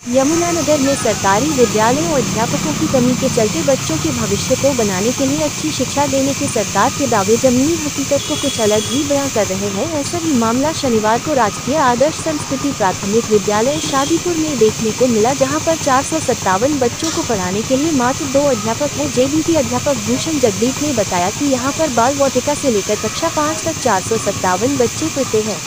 यमुनानगर में सरकारी विद्यालयों और अध्यापकों की कमी के चलते बच्चों के भविष्य को बनाने के लिए अच्छी शिक्षा देने के सरकार के दावे जमीनी हकीकत को कुछ अलग ही बयां कर रहे हैं। ऐसा ही मामला शनिवार को राजकीय आदर्श संस्कृति प्राथमिक विद्यालय शादीपुर में देखने को मिला, जहां पर 457 बच्चों को पढ़ाने के लिए मात्र 2 अध्यापक हैं। जेबीटी अध्यापक भूषण जगदीप ने बताया कि यहाँ पर बाल वाटिका से लेकर कक्षा 5 तक 457 बच्चे पढ़ते हैं।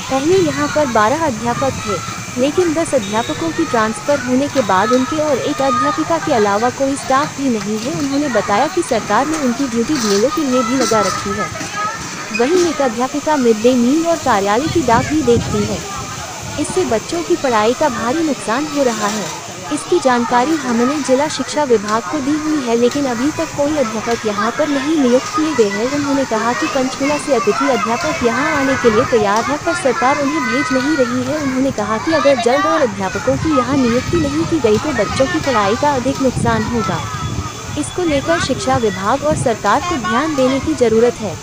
पहले यहाँ पर 12 अध्यापक थे, लेकिन 10 अध्यापकों की ट्रांसफर होने के बाद उनके और एक अध्यापिका के अलावा कोई स्टाफ भी नहीं है। उन्होंने बताया कि सरकार ने उनकी ड्यूटी बीएलओ के लिए भी लगा रखी है। वहीं एक अध्यापिका मिड डे मील और कार्यालय की डाक भी देखती है। इससे बच्चों की पढ़ाई का भारी नुकसान हो रहा है। इसकी जानकारी हमने जिला शिक्षा विभाग को दी हुई है, लेकिन अभी तक कोई अध्यापक यहां पर नहीं नियुक्त किए गए हैं। उन्होंने कहा कि पंचकुला से अतिथि अध्यापक यहां आने के लिए तैयार है, पर सरकार उन्हें भेज नहीं रही है। उन्होंने कहा कि अगर जल्द और अध्यापकों की यहां नियुक्ति नहीं की गई तो बच्चों की पढ़ाई का अधिक नुकसान होगा। इसको लेकर शिक्षा विभाग और सरकार को ध्यान देने की जरूरत है।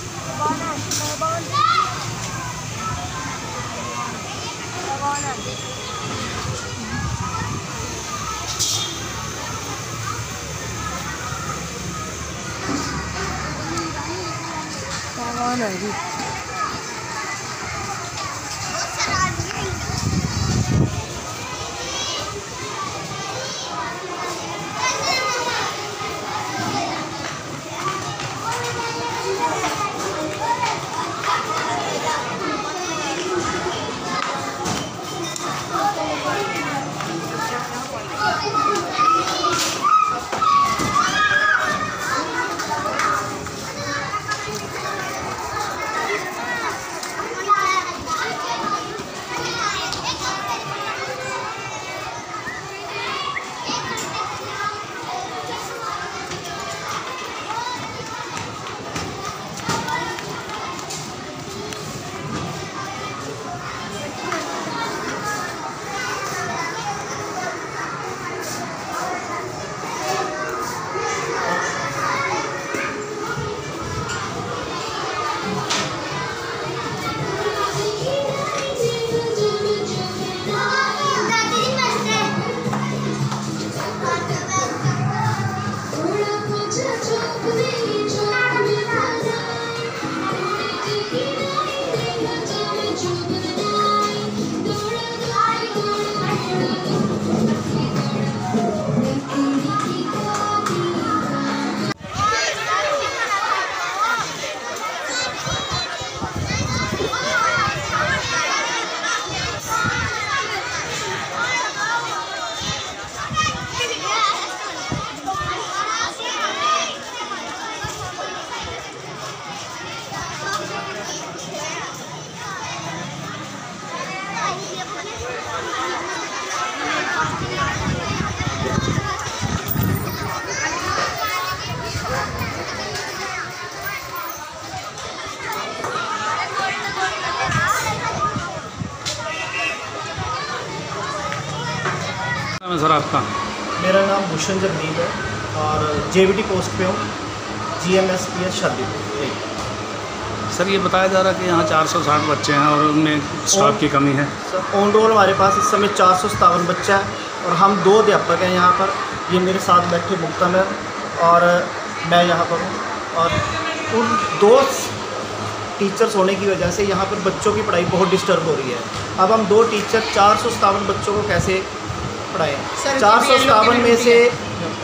सर आपका? मेरा नाम भूषण जगदीप है और जेबीटी पोस्ट पे हूँ, GMSPS शादीपुर। सर ये बताया जा रहा है कि यहाँ 460 बच्चे हैं और उनमें स्टाफ की कमी है। सर ऑन रोल हमारे पास इस समय 457 बच्चा है और हम 2 अध्यापक हैं यहाँ पर। ये मेरे साथ बैठे मुक्ता मैम और मैं यहाँ पर हूँ, और उन 2 टीचर्स होने की वजह से यहाँ पर बच्चों की पढ़ाई बहुत डिस्टर्ब हो रही है। अब हम 2 टीचर 457 बच्चों को कैसे पढ़ाएँ? 457 में से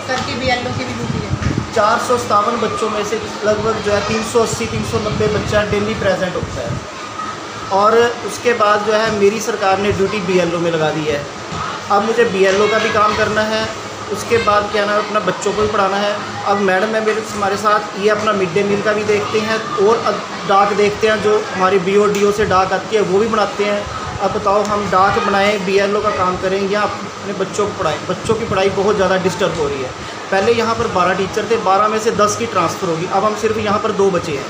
सर की BLO की भी ड्यूटी है। 457 बच्चों में से लगभग जो है 380-390 बच्चा डेली प्रेजेंट होता है, और उसके बाद जो है मेरी सरकार ने ड्यूटी BLO में लगा दी है। अब मुझे BLO का भी काम करना है, उसके बाद क्या ना अपना बच्चों को भी पढ़ाना है। अब मैडम है मेरे हमारे साथ, ये अपना मिड डे मील का भी देखते हैं और डाक देखते हैं, जो हमारी BODO से डाक आती है वो भी बनाते हैं। अब बताओ हम डाक बनाएं, BLO का काम करें या अपने बच्चों को पढ़ाएं? बच्चों की पढ़ाई बहुत ज़्यादा डिस्टर्ब हो रही है। पहले यहाँ पर 12 टीचर थे, 12 में से 10 की ट्रांसफ़र होगी, अब हम सिर्फ यहाँ पर 2 बचे हैं।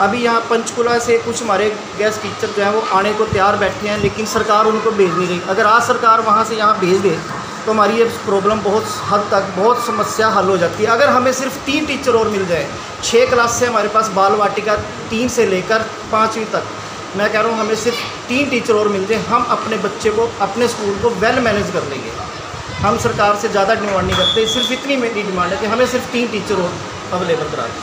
अभी यहाँ पंचकुला से कुछ हमारे गेस्ट टीचर जो हैं वो आने को तैयार बैठे हैं, लेकिन सरकार उनको भेज नहीं रही। अगर आज सरकार वहाँ से यहाँ भेज दे तो हमारी ये प्रॉब्लम बहुत हद तक बहुत समस्या हल हो जाती है। अगर हमें सिर्फ 3 टीचर और मिल जाए, 6 क्लास से हमारे पास बाल वाटिका 3 से लेकर 5वीं तक मैं कह रहा हूँ हमें सिर्फ 3 टीचर और मिल जाए, हम अपने बच्चे को, अपने स्कूल को वेल मैनेज कर लेंगे। हम सरकार से ज़्यादा डिमांड नहीं करते, सिर्फ इतनी मेरी डिमांड है कि हमें सिर्फ 3 टीचर और अवेलेबल करा दें।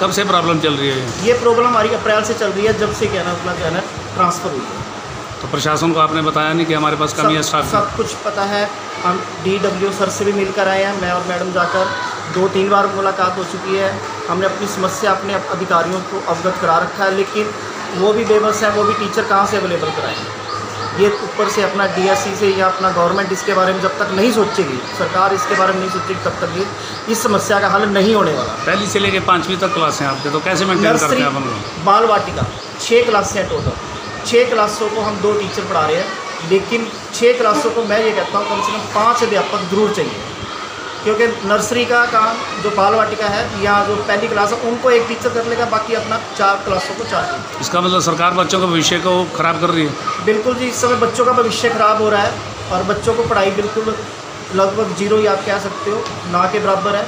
कब से प्रॉब्लम चल रही है ये प्रॉब्लम हमारी अप्रैल से चल रही है, जब से क्या ना अपना जो है ना ट्रांसफ़र हुई है। तो प्रशासन को आपने बताया नहीं कि हमारे पास कमी है स्टाफ की? सब कुछ पता है। हम DW सर से भी मिलकर आए हैं, मैं और मैडम जाकर 2-3 बार मुलाकात हो चुकी है। हमने अपनी समस्या अपने अधिकारियों को अवगत करा रखा है, लेकिन वो भी बेबस है, वो भी टीचर कहाँ से अवेलेबल कराएंगे। ये ऊपर से अपना DSC से या अपना गवर्नमेंट इसके बारे में जब तक नहीं सोचेगी, सरकार इसके बारे में नहीं सोचेगी, तब तक ये इस समस्या का हल नहीं होने वाला। पहली से लेकर 5वीं तक क्लास हैं आपके, तो कैसे मेंटेन करते हैं आप लोग? बाल वाटिका 6 क्लासें हैं टोटल। 6 क्लासों को हम 2 टीचर पढ़ा रहे हैं, लेकिन 6 क्लासों को मैं ये कहता हूँ कम से कम 5 अध्यापक ज़रूर चाहिए, क्योंकि नर्सरी का काम जो बाल वाटिका है या जो पहली क्लास है उनको 1 टीचर कर लेगा, बाकी अपना 4 क्लासों को 4 टीचर। इसका मतलब सरकार बच्चों के भविष्य को ख़राब कर रही है? बिल्कुल जी, इस समय बच्चों का भविष्य ख़राब हो रहा है और बच्चों को पढ़ाई बिल्कुल लगभग 0 ही आप कह सकते हो, ना के बराबर है।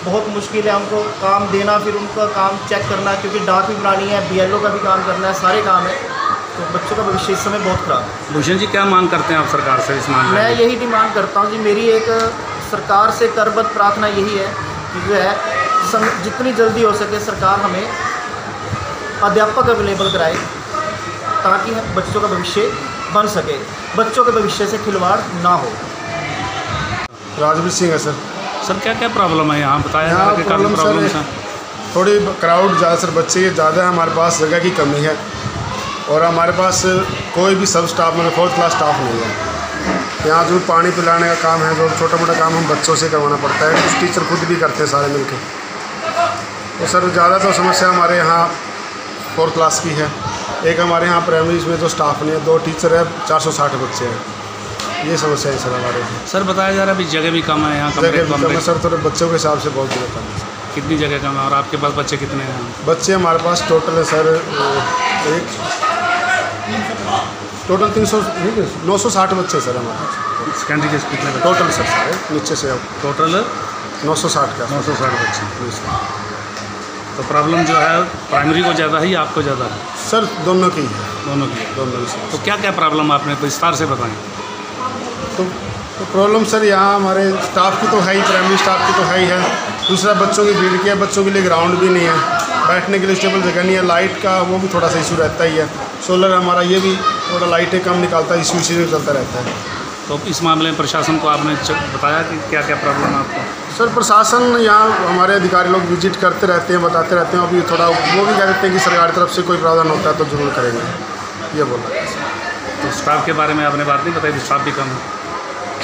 बहुत मुश्किल है उनको काम देना, फिर उनका काम चेक करना, क्योंकि डाक भी बनानी है, BLO का भी काम करना है, सारे काम है। तो बच्चों का भविष्य इस समय बहुत ख़राब है। भूषण जी, क्या मांग करते हैं आप सरकार से इस मामले में? मैं यही डिमांड करता हूँ जी, मेरी एक सरकार से करबद्ध प्रार्थना यही है कि जो है जितनी जल्दी हो सके सरकार हमें अध्यापक अवेलेबल कराए, ताकि बच्चों का भविष्य बन सके, बच्चों के भविष्य से खिलवाड़ ना हो। राजवीर सिंह है सर। सर क्या क्या प्रॉब्लम है यहाँ बताया? यहाँ प्रॉब्लम प्रॉब्लम सर थोड़ी क्राउड ज़्यादा सर, बच्चे ज़्यादा है, हमारे पास जगह की कमी है और हमारे पास कोई भी सब स्टाफ मतलब 4th क्लास स्टाफ नहीं है। यहाँ जो पानी पिलाने का काम है, जो छोटा मोटा काम हम बच्चों से करवाना पड़ता है, कुछ टीचर खुद भी करते हैं सारे मिलके। तो सर ज़्यादा तो समस्या हमारे यहाँ 4th क्लास की है। एक हमारे यहाँ प्राइमरीज में जो स्टाफ नहीं है, 2 टीचर है, 460 बच्चे हैं। ये समस्या है सर हमारे। सर बताया जा रहा है अभी जगह भी कम है यहाँ, जगह भी कम है सर, थोड़े बच्चों के हिसाब से बहुत जगह कम है। कितनी जगह कम है और आपके पास बच्चे कितने हैं? बच्चे हमारे पास टोटल है सर टोटल 960 बच्चे सर हमारे पास। सेकेंडरी के कितने टोटल सर सारे नीचे से अब टोटल 960 का 960 बच्चे। तो प्रॉब्लम जो है प्राइमरी को ज़्यादा है या आपको ज़्यादा है? सर दोनों की है, दोनों की। दोनों की। तो क्या क्या प्रॉब्लम आपने विस्तार से बताएं? तो प्रॉब्लम सर यहाँ हमारे स्टाफ की तो है ही, प्राइमरी स्टाफ की तो है ही है। दूसरा बच्चों की भीड़ की है, बच्चों के लिए ग्राउंड भी नहीं है, बैठने के लिए स्टेबल जगह नहीं है, लाइट का वो भी थोड़ा सा इशू रहता ही है। सोलर हमारा ये भी थोड़ा लाइटें कम निकालता है, इशू में चलता रहता है। तो इस मामले में प्रशासन को आपने बताया कि क्या क्या प्रॉब्लम है आपको? सर प्रशासन यहाँ हमारे अधिकारी लोग विजिट करते रहते हैं, बताते रहते हैं। अभी थोड़ा वो भी कह देते हैं कि सरकार की तरफ से कोई प्रावधान होता है तो ज़रूर करेंगे, ये बोला है। तो स्टाफ के बारे में आपने बात नहीं बताई? स्टाफ भी कम है।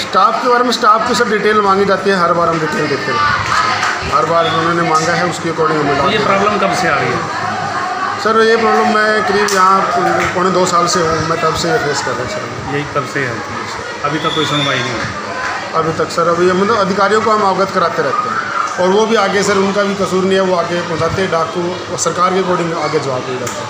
स्टाफ के बारे में स्टाफ की सर डिटेल मांगी जाती है, हर बार हम डिटेल देते हैं। हर बार उन्होंने मांगा है उसके अकॉर्डिंग हमें। तो ये प्रॉब्लम कब से आ रही है? सर ये प्रॉब्लम मैं करीब यहाँ 2.25 साल से हूँ, मैं तब से ये फेस कर रहा हूँ सर। यही तब से है, अभी तक कोई सुनवाई नहीं है अभी तक सर। अभी मतलब अधिकारियों को हम अवगत कराते रहते हैं और वो भी आगे सर, उनका भी कसूर नहीं है, वो आगे पहुँचाते हैं डाक को, सरकार के अकॉर्डिंग आगे जवाब दिया जाता है।